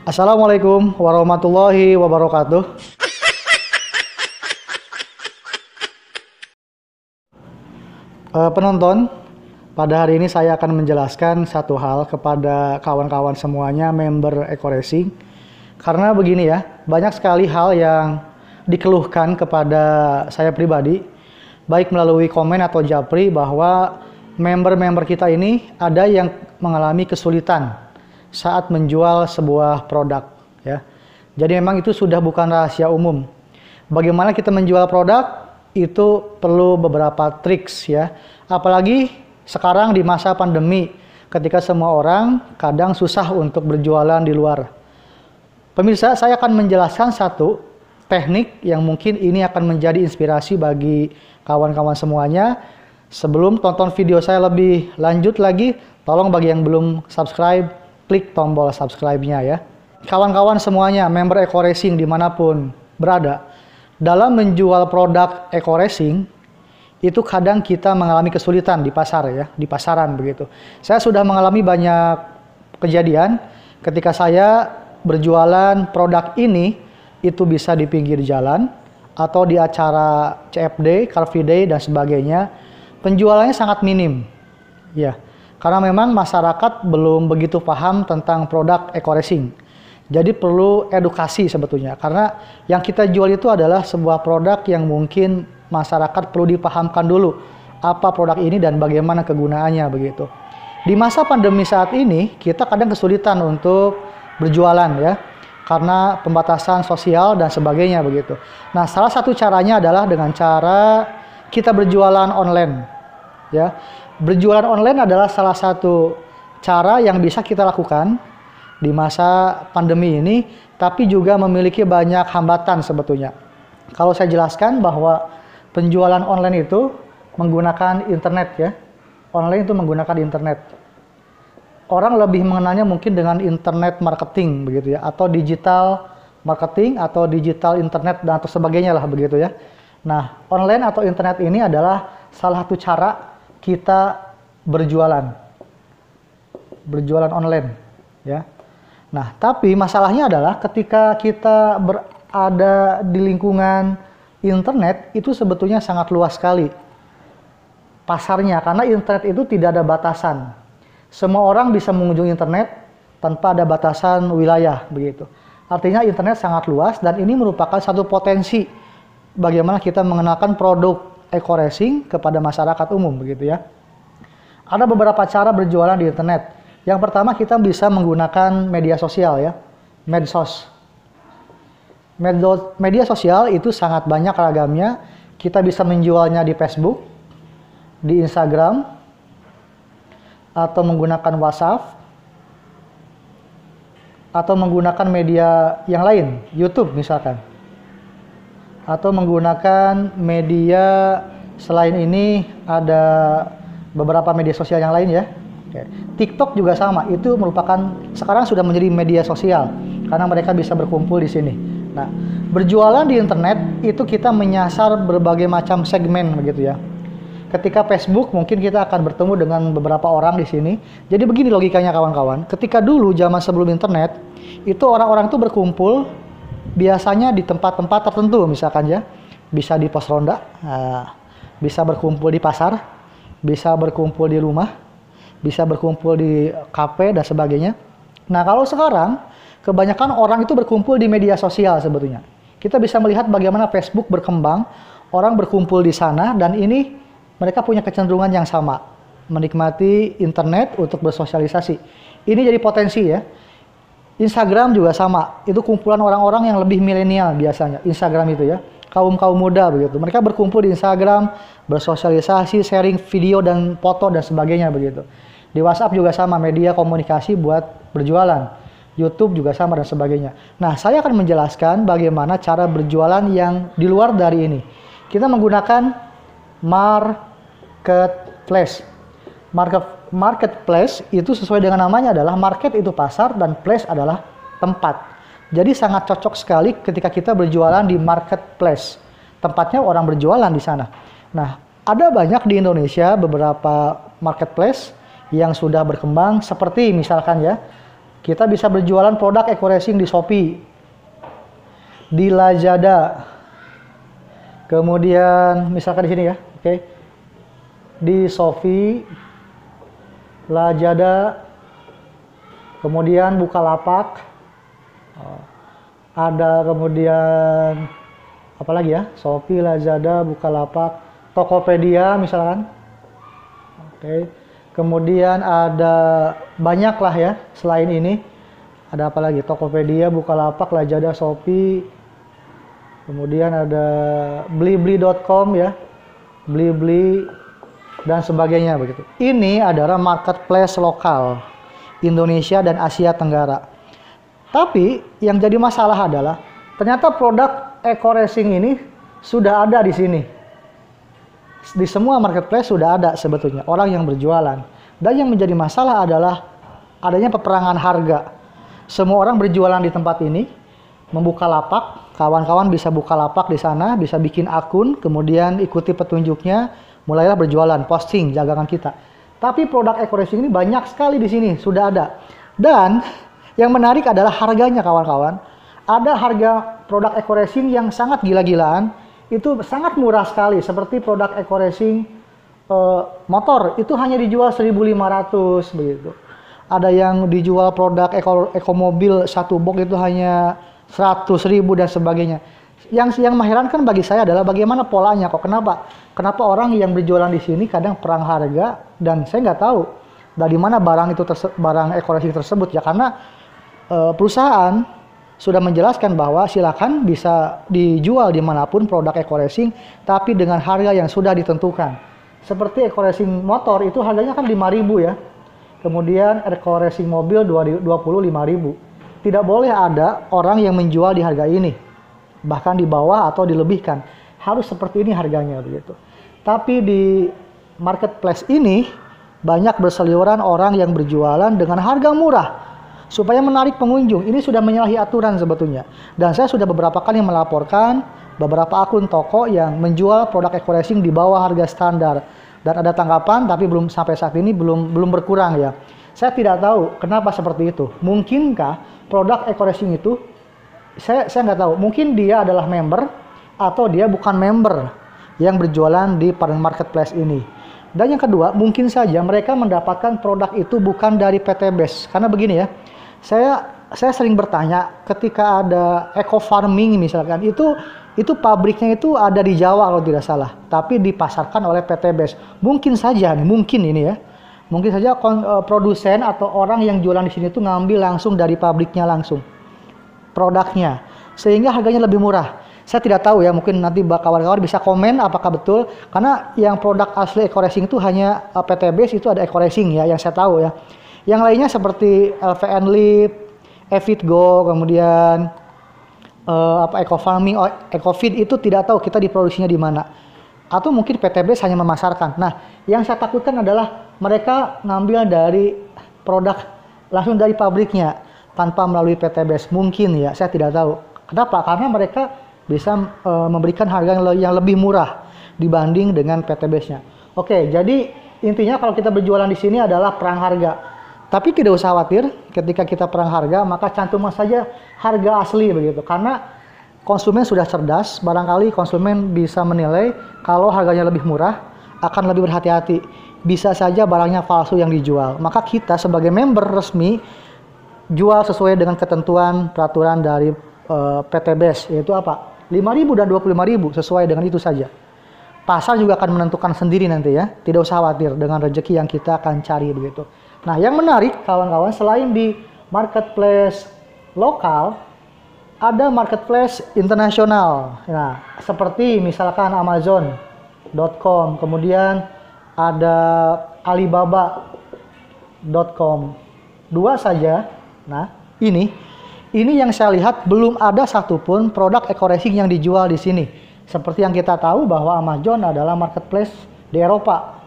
Assalamualaikum warahmatullahi wabarakatuh. Penonton, pada hari ini saya akan menjelaskan satu hal kepada kawan-kawan semuanya member Eko Racing. Karena begini ya, banyak sekali hal yang dikeluhkan kepada saya pribadi, baik melalui komen atau japri, bahwa member-member kita ini ada yang mengalami kesulitan saat menjual sebuah produk ya. Jadi memang itu sudah bukan rahasia umum. Bagaimana kita menjual produk itu perlu beberapa triks ya. Apalagi sekarang di masa pandemi ketika semua orang kadang susah untuk berjualan di luar. Pemirsa, saya akan menjelaskan satu teknik yang mungkin ini akan menjadi inspirasi bagi kawan-kawan semuanya. Sebelum tonton video saya lebih lanjut lagi, tolong bagi yang belum subscribe, klik tombol subscribe-nya ya. Kawan-kawan semuanya, member Eko Racing dimanapun berada, dalam menjual produk Eko Racing, itu kadang kita mengalami kesulitan di pasar ya, di pasaran begitu. Saya sudah mengalami banyak kejadian ketika saya berjualan produk ini, itu bisa di pinggir jalan, atau di acara CFD, Car Free Day, dan sebagainya. Penjualannya sangat minim ya. Karena memang masyarakat belum begitu paham tentang produk Eko Racing. Jadi perlu edukasi sebetulnya. Karena yang kita jual itu adalah sebuah produk yang mungkin masyarakat perlu dipahamkan dulu apa produk ini dan bagaimana kegunaannya begitu. Di masa pandemi saat ini kita kadang kesulitan untuk berjualan ya. Karena pembatasan sosial dan sebagainya begitu. Nah, salah satu caranya adalah dengan cara kita berjualan online ya. Berjualan online adalah salah satu cara yang bisa kita lakukan di masa pandemi ini, tapi juga memiliki banyak hambatan sebetulnya. Kalau saya jelaskan bahwa penjualan online itu menggunakan internet ya. Online itu menggunakan internet. Orang lebih mengenalnya mungkin dengan internet marketing begitu ya, atau digital marketing atau digital internet dan atau sebagainya lah begitu ya. Nah, online atau internet ini adalah salah satu cara kita berjualan online ya. Nah, tapi masalahnya adalah ketika kita berada di lingkungan internet, itu sebetulnya sangat luas sekali pasarnya, karena internet itu tidak ada batasan. Semua orang bisa mengunjungi internet tanpa ada batasan wilayah begitu. Artinya internet sangat luas, dan ini merupakan satu potensi bagaimana kita mengenalkan produk Eko Racing kepada masyarakat umum begitu ya. Ada beberapa cara berjualan di internet. Yang pertama, kita bisa menggunakan media sosial ya, medsos. Media sosial itu sangat banyak ragamnya. Kita bisa menjualnya di Facebook, di Instagram, atau menggunakan WhatsApp, atau menggunakan media yang lain, YouTube misalkan, atau menggunakan media selain ini, ada beberapa media sosial yang lain ya. Oke. TikTok juga sama, itu merupakan sekarang sudah menjadi media sosial karena mereka bisa berkumpul di sini. Nah, berjualan di internet itu kita menyasar berbagai macam segmen begitu ya. Ketika Facebook mungkin kita akan bertemu dengan beberapa orang di sini. Jadi begini logikanya kawan-kawan, ketika dulu zaman sebelum internet, itu orang-orang itu berkumpul biasanya di tempat-tempat tertentu misalkan ya. Bisa di pos ronda, bisa berkumpul di pasar, bisa berkumpul di rumah, bisa berkumpul di kafe dan sebagainya. Nah, kalau sekarang kebanyakan orang itu berkumpul di media sosial sebetulnya. Kita bisa melihat bagaimana Facebook berkembang, orang berkumpul di sana, dan ini mereka punya kecenderungan yang sama, menikmati internet untuk bersosialisasi. Ini jadi potensi ya. Instagram juga sama, itu kumpulan orang-orang yang lebih milenial biasanya, Instagram itu ya. Kaum-kaum muda begitu. Mereka berkumpul di Instagram, bersosialisasi, sharing video dan foto dan sebagainya begitu. Di WhatsApp juga sama, media komunikasi buat berjualan. YouTube juga sama dan sebagainya. Nah, saya akan menjelaskan bagaimana cara berjualan yang di luar dari ini. Kita menggunakan marketplace. Marketplace itu sesuai dengan namanya adalah market itu pasar dan place adalah tempat. Jadi sangat cocok sekali ketika kita berjualan di marketplace. Tempatnya orang berjualan di sana. Nah, ada banyak di Indonesia beberapa marketplace yang sudah berkembang, seperti misalkan ya, kita bisa berjualan produk eco racing di Shopee, di Lazada, kemudian misalkan di sini ya, oke, di Shopee, Lazada, kemudian Bukalapak, ada kemudian apa lagi ya, Shopee, Lazada, Bukalapak, Tokopedia misalkan, oke, kemudian ada banyak lah ya selain ini, ada apa lagi, Tokopedia, Bukalapak, Lazada, Shopee, kemudian ada blibli.com ya, Blibli dan sebagainya begitu. Ini adalah marketplace lokal Indonesia dan Asia Tenggara. Tapi yang jadi masalah adalah ternyata produk eco racing ini sudah ada di sini. Di semua marketplace sudah ada sebetulnya orang yang berjualan. Dan yang menjadi masalah adalah adanya peperangan harga. Semua orang berjualan di tempat ini, membuka lapak, kawan-kawan bisa buka lapak di sana, bisa bikin akun, kemudian ikuti petunjuknya, mulailah berjualan, posting dagangan kita. Tapi produk eco racing ini banyak sekali di sini, sudah ada. Dan yang menarik adalah harganya kawan-kawan. Ada harga produk eco racing yang sangat gila-gilaan, itu sangat murah sekali. Seperti produk eco racing motor, itu hanya dijual 1.500 begitu. Ada yang dijual produk eco mobil satu box itu hanya 100.000 dan sebagainya. Yang mengherankan bagi saya adalah bagaimana polanya kok. Kenapa orang yang berjualan di sini kadang perang harga, dan saya nggak tahu dari mana barang eco racing tersebut ya, karena perusahaan sudah menjelaskan bahwa silakan bisa dijual dimanapun produk eco racing, tapi dengan harga yang sudah ditentukan. Seperti eco racing motor itu harganya kan 5.000 ya. Kemudian eco racing mobil 25.000. Tidak boleh ada orang yang menjual di harga ini, bahkan di bawah atau dilebihkan. Harus seperti ini harganya begitu. Tapi di marketplace ini banyak berseliweran orang yang berjualan dengan harga murah supaya menarik pengunjung. Ini sudah menyalahi aturan sebetulnya. Dan saya sudah beberapa kali melaporkan beberapa akun toko yang menjual produk eco racing di bawah harga standar. Dan ada tanggapan, tapi belum sampai saat ini belum berkurang ya. Saya tidak tahu kenapa seperti itu. Mungkinkah produk eco racing itu, saya nggak tahu. Mungkin dia adalah member atau dia bukan member yang berjualan di marketplace ini. Dan yang kedua, mungkin saja mereka mendapatkan produk itu bukan dari PT BES. Karena begini ya, saya sering bertanya ketika ada eco farming misalkan, itu pabriknya itu ada di Jawa kalau tidak salah, tapi dipasarkan oleh PT BES. Mungkin saja nih, mungkin ini ya, mungkin saja produsen atau orang yang jualan di sini itu ngambil langsung dari pabriknya langsung produknya, sehingga harganya lebih murah. Saya tidak tahu ya, mungkin nanti kawan-kawan bisa komen apakah betul, karena yang produk asli eco racing itu hanya PT BES itu ada eco racing ya, yang saya tahu ya. Yang lainnya seperti LVN Lip, Evitgo, kemudian eco farming, Ecofeed itu tidak tahu kita diproduksinya di mana. Atau mungkin PT BES hanya memasarkan. Nah, yang saya takutkan adalah mereka ngambil dari produk langsung dari pabriknya tanpa melalui PT BES. Mungkin ya, saya tidak tahu. Kenapa? Karena mereka bisa memberikan harga yang lebih murah dibanding dengan PT BES-nya. Oke, jadi intinya kalau kita berjualan di sini adalah perang harga. Tapi tidak usah khawatir, ketika kita perang harga, maka cantumkan saja harga asli begitu. Karena konsumen sudah cerdas, barangkali konsumen bisa menilai kalau harganya lebih murah, akan lebih berhati-hati. Bisa saja barangnya palsu yang dijual. Maka kita sebagai member resmi, jual sesuai dengan ketentuan peraturan dari PT BES, yaitu apa? 5.000 dan 25.000, sesuai dengan itu saja. Pasar juga akan menentukan sendiri nanti ya, tidak usah khawatir dengan rezeki yang kita akan cari begitu. Nah, yang menarik kawan-kawan, selain di marketplace lokal, ada marketplace internasional. Nah, seperti misalkan Amazon.com, kemudian ada Alibaba.com. Dua saja. Nah, ini yang saya lihat belum ada satupun produk eco racing yang dijual di sini. Seperti yang kita tahu bahwa Amazon adalah marketplace di Eropa,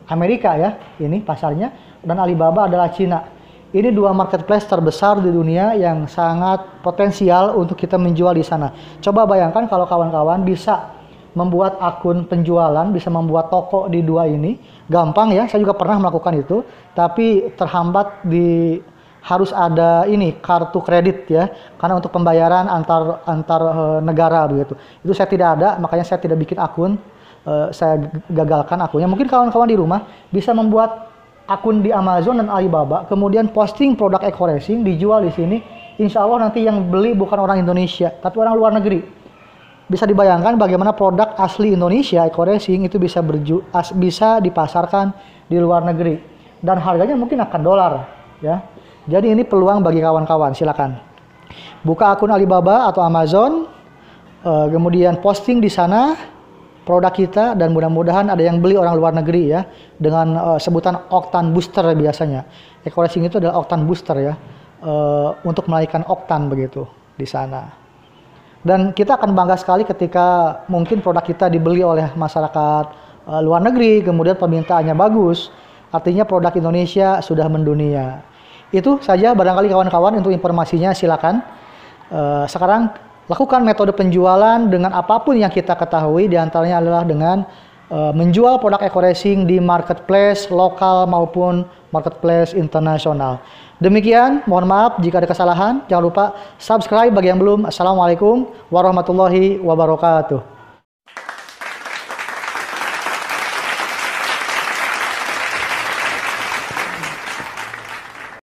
Amerika ya, ini pasarnya, dan Alibaba adalah Cina. Ini dua marketplace terbesar di dunia yang sangat potensial untuk kita menjual di sana. Coba bayangkan kalau kawan-kawan bisa membuat akun penjualan, bisa membuat toko di dua ini. Gampang ya, saya juga pernah melakukan itu, tapi terhambat di harus ada ini kartu kredit ya, karena untuk pembayaran antar negara begitu. Itu saya tidak ada, makanya saya tidak bikin akun. Saya gagalkan akunnya. Mungkin kawan-kawan di rumah bisa membuat akun di Amazon dan Alibaba, kemudian posting produk eco-racing, dijual di sini. Insya Allah nanti yang beli bukan orang Indonesia, tapi orang luar negeri. Bisa dibayangkan bagaimana produk asli Indonesia eco-racing itu bisa dipasarkan di luar negeri, dan harganya mungkin akan dolar ya. Jadi ini peluang bagi kawan-kawan. Silakan buka akun Alibaba atau Amazon, kemudian posting di sana produk kita, dan mudah-mudahan ada yang beli orang luar negeri ya, dengan sebutan oktan booster. Biasanya eco-racing itu adalah oktan booster ya, untuk menaikkan oktan begitu di sana. Dan kita akan bangga sekali ketika mungkin produk kita dibeli oleh masyarakat luar negeri, kemudian permintaannya bagus, artinya produk Indonesia sudah mendunia. Itu saja barangkali kawan-kawan untuk informasinya. Silakan sekarang lakukan metode penjualan dengan apapun yang kita ketahui, diantaranya adalah dengan menjual produk eco-racing di marketplace lokal maupun marketplace internasional. Demikian, mohon maaf jika ada kesalahan. Jangan lupa subscribe bagi yang belum. Assalamualaikum warahmatullahi wabarakatuh.